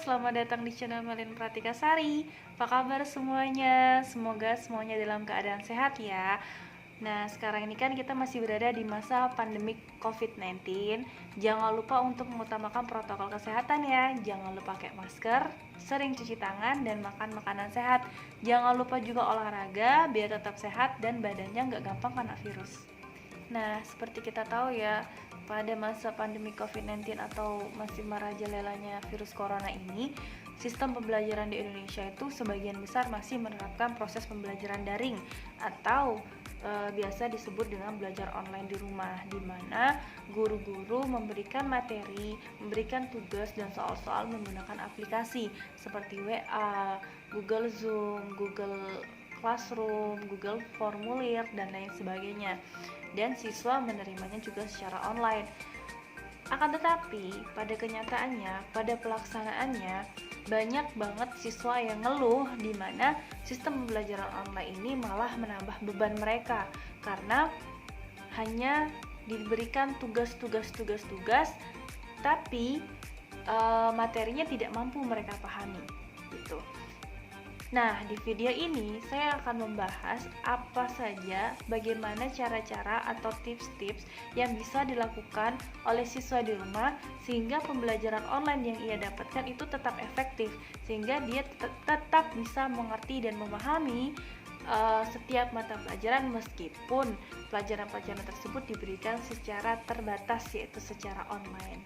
selamat datang di channel Melin Pratikasari. Apa kabar semuanya? Semoga semuanya dalam keadaan sehat ya. Nah, sekarang ini kan kita masih berada di masa pandemik COVID-19. Jangan lupa untuk mengutamakan protokol kesehatan ya. Jangan lupa pakai masker, sering cuci tangan, dan makan makanan sehat. Jangan lupa juga olahraga biar tetap sehat dan badannya nggak gampang kena virus. Nah, seperti kita tahu ya, pada masa pandemi COVID-19 atau masih merajalelanya virus corona ini, sistem pembelajaran di Indonesia itu sebagian besar masih menerapkan proses pembelajaran daring atau biasa disebut dengan belajar online di rumah, di mana guru-guru memberikan materi, memberikan tugas dan soal-soal menggunakan aplikasi seperti WA, Google Zoom, Google Classroom, Google Formulir, dan lain sebagainya. Dan siswa menerimanya juga secara online. Akan tetapi, pada kenyataannya, pada pelaksanaannya, banyak banget siswa yang ngeluh di mana sistem pembelajaran online ini malah menambah beban mereka karena hanya diberikan tugas, tapi materinya tidak mampu mereka pahami gitu. Nah, di video ini saya akan membahas apa saja bagaimana cara-cara atau tips-tips yang bisa dilakukan oleh siswa di rumah sehingga pembelajaran online yang ia dapatkan itu tetap efektif, sehingga dia tetap bisa mengerti dan memahami setiap mata pelajaran meskipun pelajaran-pelajaran tersebut diberikan secara terbatas, yaitu secara online.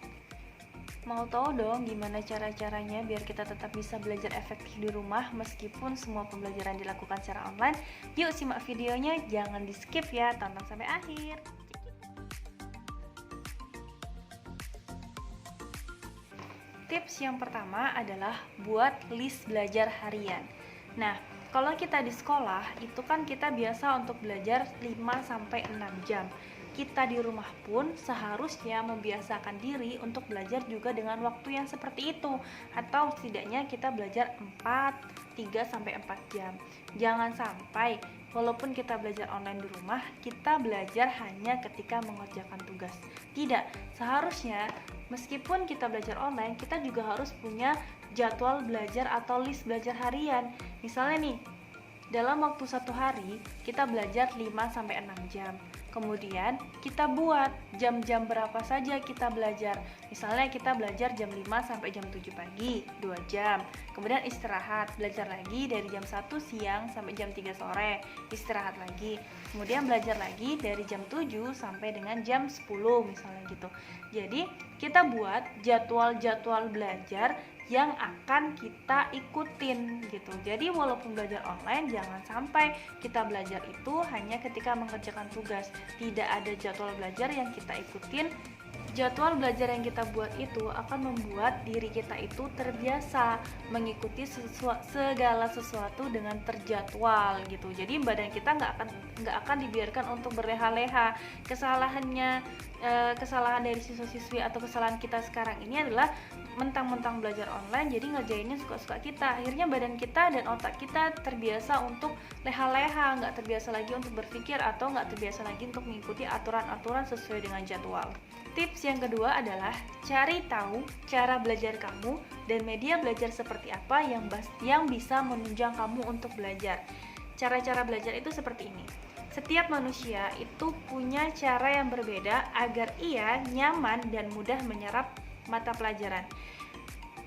Mau tahu dong gimana cara-caranya biar kita tetap bisa belajar efektif di rumah meskipun semua pembelajaran dilakukan secara online? Yuk simak videonya, jangan di skip ya, tonton sampai akhir. Tips yang pertama adalah buat list belajar harian. Nah, kalau kita di sekolah itu kan kita biasa untuk belajar 5-6 jam. Kita di rumah pun seharusnya membiasakan diri untuk belajar juga dengan waktu yang seperti itu, atau setidaknya kita belajar 3-4 jam. Jangan sampai walaupun kita belajar online di rumah, kita belajar hanya ketika mengerjakan tugas. Tidak, seharusnya meskipun kita belajar online, kita juga harus punya jadwal belajar atau list belajar harian. Misalnya nih, dalam waktu satu hari kita belajar 5-6 jam. Kemudian kita buat jam-jam berapa saja kita belajar. Misalnya kita belajar jam 5 sampai jam 7 pagi, 2 jam. Kemudian istirahat, belajar lagi dari jam 1 siang sampai jam 3 sore, istirahat lagi. Kemudian belajar lagi dari jam 7 sampai dengan jam 10 misalnya gitu. Jadi kita buat jadwal-jadwal belajar yang akan kita ikutin gitu. Jadi walaupun belajar online, jangan sampai kita belajar itu hanya ketika mengerjakan tugas. Tidak ada jadwal belajar yang kita ikutin. Jadwal belajar yang kita buat itu akan membuat diri kita itu terbiasa mengikuti segala sesuatu dengan terjadwal gitu. Jadi badan kita nggak akan dibiarkan untuk berleha-leha. Kesalahan dari siswa-siswi atau kesalahan kita sekarang ini adalah mentang-mentang belajar online jadi ngerjainnya suka-suka kita. Akhirnya badan kita dan otak kita terbiasa untuk leha-leha, nggak terbiasa lagi untuk berpikir atau nggak terbiasa lagi untuk mengikuti aturan-aturan sesuai dengan jadwal. Tips yang kedua adalah cari tahu cara belajar kamu dan media belajar seperti apa yang bisa menunjang kamu untuk belajar. Cara-cara belajar itu seperti ini. Setiap manusia itu punya cara yang berbeda agar ia nyaman dan mudah menyerap mata pelajaran.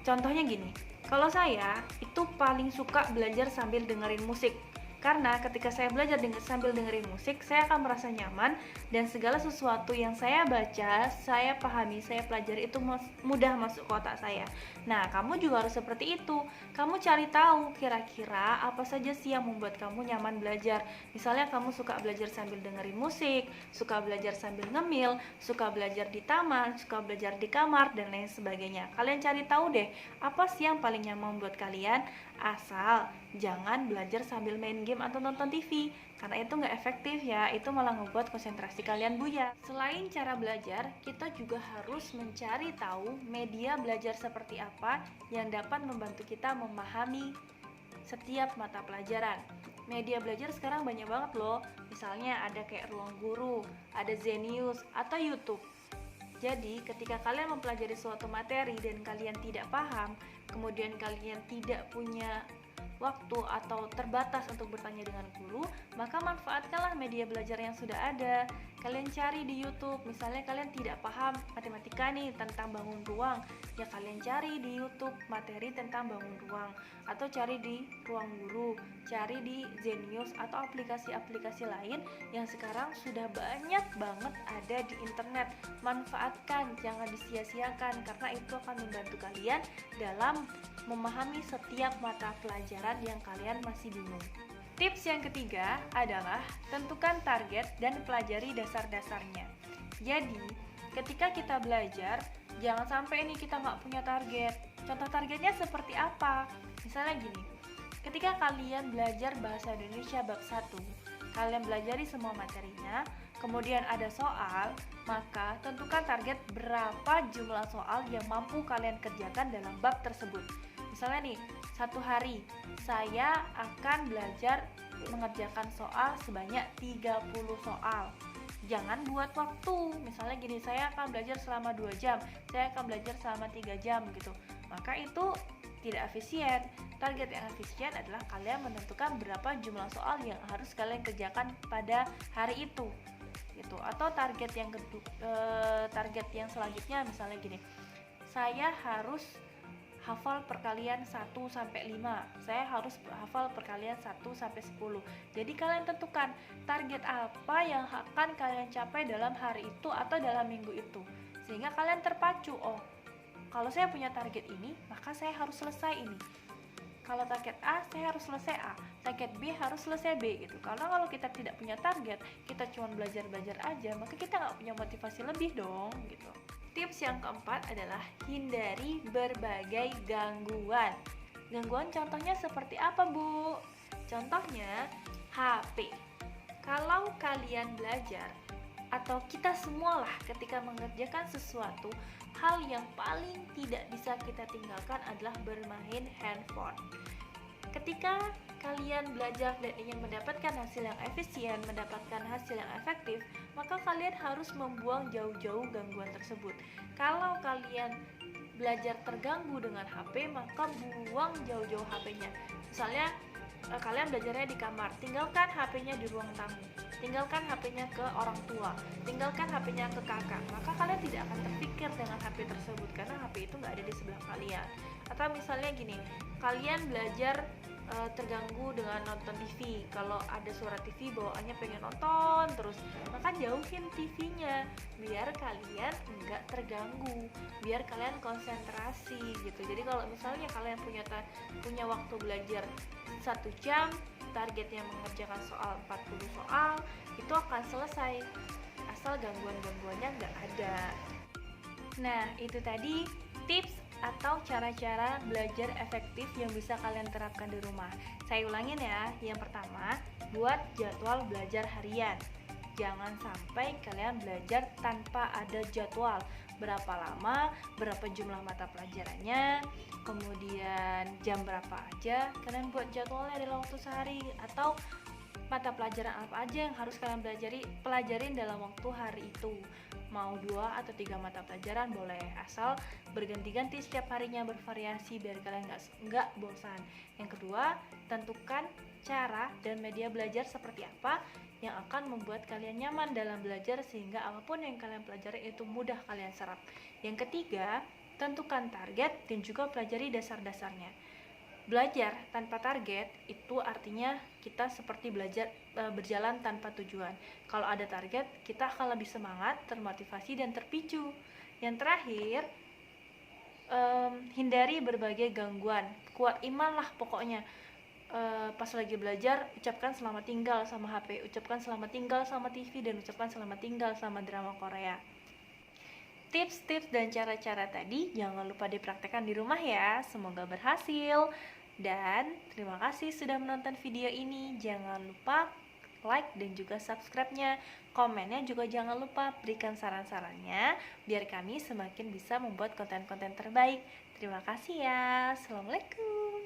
Contohnya gini, kalau saya itu paling suka belajar sambil dengerin musik. Karena ketika saya belajar sambil dengerin musik, saya akan merasa nyaman dan segala sesuatu yang saya baca, saya pahami, saya pelajari itu mudah masuk ke otak saya. Nah, kamu juga harus seperti itu. Kamu cari tahu kira-kira apa saja sih yang membuat kamu nyaman belajar. Misalnya kamu suka belajar sambil dengerin musik, suka belajar sambil ngemil, suka belajar di taman, suka belajar di kamar, dan lain sebagainya. Kalian cari tahu deh, apa sih yang paling nyaman buat kalian? Asal jangan belajar sambil main game atau nonton TV, karena itu nggak efektif ya, itu malah ngebuat konsentrasi kalian buyar. Selain cara belajar, kita juga harus mencari tahu media belajar seperti apa yang dapat membantu kita memahami setiap mata pelajaran. Media belajar sekarang banyak banget loh, misalnya ada kayak Ruang Guru, ada Zenius, atau YouTube. Jadi, ketika kalian mempelajari suatu materi dan kalian tidak paham, kemudian kalian tidak punya waktu atau terbatas untuk bertanya dengan guru, maka manfaatkanlah media belajar yang sudah ada. Kalian cari di YouTube, misalnya kalian tidak paham matematika nih tentang bangun ruang, ya kalian cari di YouTube materi tentang bangun ruang, atau cari di Ruang Guru, cari di Zenius atau aplikasi-aplikasi lain yang sekarang sudah banyak banget ada di internet. Manfaatkan, jangan disia-siakan, karena itu akan membantu kalian dalam memahami setiap mata pelajaran yang kalian masih bingung. Tips yang ketiga adalah tentukan target dan pelajari dasar-dasarnya. Jadi, ketika kita belajar, jangan sampai ini kita nggak punya target. Contoh targetnya seperti apa? Misalnya gini, ketika kalian belajar bahasa Indonesia bab 1, kalian belajari semua materinya, kemudian ada soal, maka tentukan target berapa jumlah soal yang mampu kalian kerjakan dalam bab tersebut. Misalnya nih, satu hari saya akan belajar mengerjakan soal sebanyak 30 soal. Jangan buat waktu, misalnya gini, saya akan belajar selama 2 jam, saya akan belajar selama 3 jam gitu. Maka itu tidak efisien. Target yang efisien adalah kalian menentukan berapa jumlah soal yang harus kalian kerjakan pada hari itu gitu. Atau target yang selanjutnya misalnya gini, saya harus hafal perkalian 1 sampai 5. Saya harus hafal perkalian 1 sampai 10. Jadi kalian tentukan target apa yang akan kalian capai dalam hari itu atau dalam minggu itu. Sehingga kalian terpacu, oh, kalau saya punya target ini, maka saya harus selesai ini. Kalau target A, saya harus selesai A. Target B harus selesai B gitu. Karena kalau kita tidak punya target, kita cuma belajar-belajar aja, maka kita nggak punya motivasi lebih dong gitu. Tips yang keempat adalah hindari berbagai gangguan. Gangguan contohnya seperti apa, Bu? Contohnya HP. Kalau kalian belajar atau kita semualah ketika mengerjakan sesuatu, hal yang paling tidak bisa kita tinggalkan adalah bermain handphone. Ketika kalian belajar dan ingin mendapatkan hasil yang efisien, mendapatkan hasil yang efektif, maka kalian harus membuang jauh-jauh gangguan tersebut. Kalau kalian belajar terganggu dengan HP, maka buang jauh-jauh HP-nya. Misalnya kalian belajarnya di kamar, tinggalkan HP-nya di ruang tamu, tinggalkan HP-nya ke orang tua, tinggalkan HP-nya ke kakak, maka kalian tidak akan terpikir dengan HP tersebut karena HP itu nggak ada di sebelah kalian. Atau misalnya gini, kalian belajar terganggu dengan nonton TV, kalau ada suara TV bawaannya pengen nonton terus, maka jauhin TV-nya biar kalian nggak terganggu, biar kalian konsentrasi gitu. Jadi kalau misalnya kalian punya waktu belajar 1 jam, targetnya mengerjakan soal 40 soal, itu akan selesai asal gangguan-gangguannya nggak ada. Nah, itu tadi tips atau cara-cara belajar efektif yang bisa kalian terapkan di rumah. Saya ulangin ya. Yang pertama, buat jadwal belajar harian. Jangan sampai kalian belajar tanpa ada jadwal. Berapa lama, berapa jumlah mata pelajarannya, kemudian jam berapa aja. Kalian buat jadwalnya dalam waktu sehari, atau mata pelajaran apa aja yang harus kalian pelajarin dalam waktu hari itu. Mau 2 atau 3 mata pelajaran boleh, asal berganti-ganti setiap harinya, bervariasi biar kalian nggak bosan. Yang kedua, tentukan cara dan media belajar seperti apa yang akan membuat kalian nyaman dalam belajar sehingga apapun yang kalian pelajari itu mudah kalian serap. Yang ketiga, tentukan target dan juga pelajari dasar-dasarnya. Belajar tanpa target itu artinya kita seperti berjalan tanpa tujuan. Kalau ada target, kita akan lebih semangat, termotivasi, dan terpicu. Yang terakhir, hindari berbagai gangguan. Kuat iman lah pokoknya. Pas lagi belajar, ucapkan selamat tinggal sama HP, ucapkan selamat tinggal sama TV, dan ucapkan selamat tinggal sama drama Korea. Tips-tips dan cara-cara tadi jangan lupa dipraktekkan di rumah ya. Semoga berhasil. Dan terima kasih sudah menonton video ini. Jangan lupa like dan juga subscribe-nya. Komennya juga jangan lupa berikan saran-sarannya biar kami semakin bisa membuat konten-konten terbaik. Terima kasih ya. Assalamualaikum.